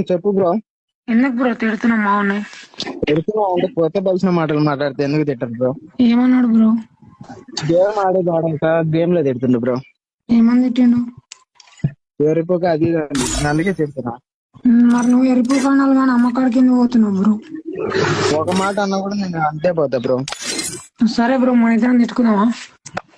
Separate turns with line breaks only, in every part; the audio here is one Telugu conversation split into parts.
చెప్పు బ్రో.
ఎందుకు బ్రో తిడుతున్నావు మావుని?
తిడుతున్నావు అంటే కొత్త బలిసిన మాటలు మాట్లాడితే ఎందుకు తిట్టరు బ్రో?
ఏమన్నాడు బ్రో?
గేమ్ ఆడేది ఆడాక గేమ్ లో తిడుతుండు బ్రో.
ఏమని తిట్టిండు?
ఎవరిపోక అది ఇది అంది. నేను అందుకే తిడుతున్నా.
మరి నువ్వు ఎరుపు కాణాలు కానీ అమ్మకాడికి ఎందుకు పోతున్నావు బ్రో?
ఒక మాట అన్నా కూడా నేను అంతే పోతా బ్రో.
సరే బ్రో, మన ఇద్దరం తిట్టుకుందామా?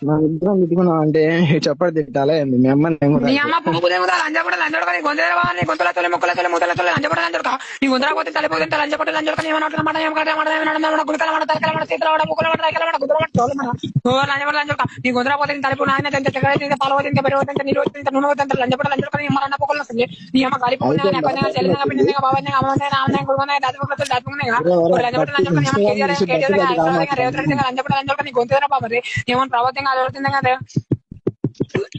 నా ఇద్దరం తిట్టుకున్నాం అంటే చెప్పడు తిట్టాలా ఏంది? మీ అమ్మ నేను కూడా
నీ
అంతే.
అమ్మ పువ్వు దేముదా లంజపడ లంజోడక నీ గొంతురా నీ గొంతుల తొలి ముక్కల తొలి ముద్దల తొలి లంజపడ లంజోడక నీ గొంతురా పోతే తలిపోతే లంజపడ లంజోడక నీ ఏమన్నా మాట ఏమన్నా గుడికల మాట తలకల మాట చేతుల మాట ముక్కల మాట తలకల మాట గుద్దల మాట తోలు మాట ఓ లంజపడ లంజోడక నీ గొంతురా పోతే తలిపు నాయన ఎంత చక్కెర ఎంత పాలు ఎంత పెరుగు ఎంత నీరు ఎంత నూనె ఎంత లంజపడ లంజోడక నీ అమ్మ అన్న పొక్కల వస్తుంది. నీ అమ్మ గాలి పొక్కల నెక్కన చెల్లెన పిన్నిన బావన అమ్మన నామన గురువన దాచుకున్న దాచుకున్నగా ఓ లంజపడ లంజోడక నీ అమ్మ కేజీఆర్ రేవతి రెడ్డి లంజపడ లంజోడక నీ గొంతురా బాబరే ఏమన్నా ప్రవర్తంగా ఆలోచించింది కదా.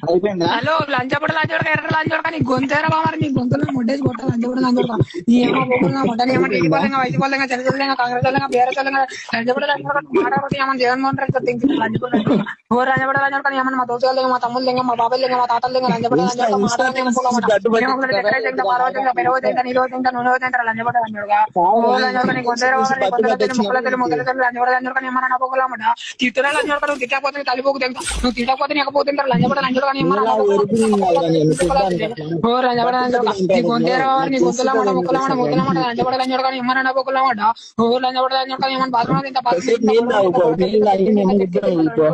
అయిపోయిందా?
హలో, లంచపడ లంచోడక ఎర్ర లంచోడక నీ గొంతేరా బామారి నీ గొంతులో ముడ్డేసి కొట్ట లంచపడ లంచోడక నీ ఏమో పోకుండా ముడ్డని ఏమో టీడీ
అయిపోయిందా?
పోలేగా వైసీ పోలేగా తెలుగులేగా కాంగ్రెస్ పోలేగా బీఆర్ఎస్ పోలేగా లంచపడ లంచోడక మాట్లాడుతూ ఏమన్నా జగన్మోహన్ రెడ్డి తింటుంది లంచపడ లంచోడక ఓ లంచపడ లంచోడక ఏమన్నా మా దోస్తులు మా తమ్ముళ్ళు లేగా మా బాబాయ్ లేగా మా తాతలు లేగా లంచపడ
ఇన్స్టా
లంచోడక
ఇన్స్టా
మాట్లాడుతూ
రీల్స్
ఏమో
గడ్డు
ఏమో
పట్టి
చక్కెర తింటా పాలు తింటా పెరుగు తింటా నీరు తింటా నూనె తింటా లంచపడ లంచోడక ఓ లంచోడక నీ గొంతేరా బామారి నీ గొంతులో తెలియదు ముక్కల తెలియదు ముద్దల తెలియదు లంచపడ లంచోడక ఏమన్నా నా పోగలమాట తిట్టరా లంచోడక నువ్వు తిట్టకపోతే తలిపోకు తింటా నువ్వు తిట్టకపోతే నీకపోతే లంచపడ లంచోడక ఏమన్నా
నీలా
నా
ఎరుపు కాదురా నేను తిట్టడానికి అట్లా
నీ
అంటావు నువ్వు.
గొంతేరా
నాకు
నీ గొంతుల మాట
తెలిసిపోయింది
ముక్కల మాట
తెలుసు
ముద్దల మాట లంచబడ లంచబడ ఏమన్నా బొక్కల మాట ఓ లంచబడ లంచబడ ఏమన్నా బాత్రూమ్ తింటా బాత్రూమ్
కాసేపు నీళ్ళు తాగుకో. నీళ్ళు తాగి మేము ఇద్దరం వెళ్ళిపో.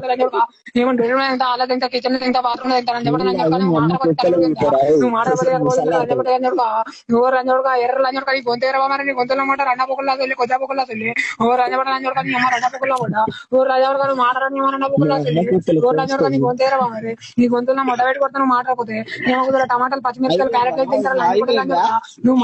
ఏమన్నా బెడ్రూమ్ తింటా అలా తింటా కిచెన్ తింటా బాత్రూమ్ తింటా లంచబడ
నీళ్ళు
లంచబడ
తాగి మీ అమ్మ
మాట్లాడబోతే
కుక్కలు
తలుపు తింటా
వెళ్ళిపోరా.
నువ్వు మాట్లాడబోతే
ముసలి
లంచబడ లంచబడ ఓ రంజబడ ఎర్ర లంచబడ నీ గొంతేరా మరి నీ గొంతుల మాట రన్న పొక్కల తల్లి కొద్ద పొక్కల తల్లి ఓ రంజబడ లంచబడ నీ అమ్మ రన్న పొక్కల మాట ఓ రంజబడ మాట్లాడని ఏమన్నా
మీ
పొక్కల
అమ్మ
తల్లి
కుక్కలు
ఓ రంజబడ నీ
కోసుకొని
గొంతేరా మరి నీ గొంతుల మొట్ట పెట్టి కొడతా నువ్వు మాట్లాడకపోతే ఏమో టమాటాలు పచ్చిమిరపకాయలు క్యారెట్లు తింటారు లంచబడ
అయిపోయిందా?
లంచబడ నువ్వు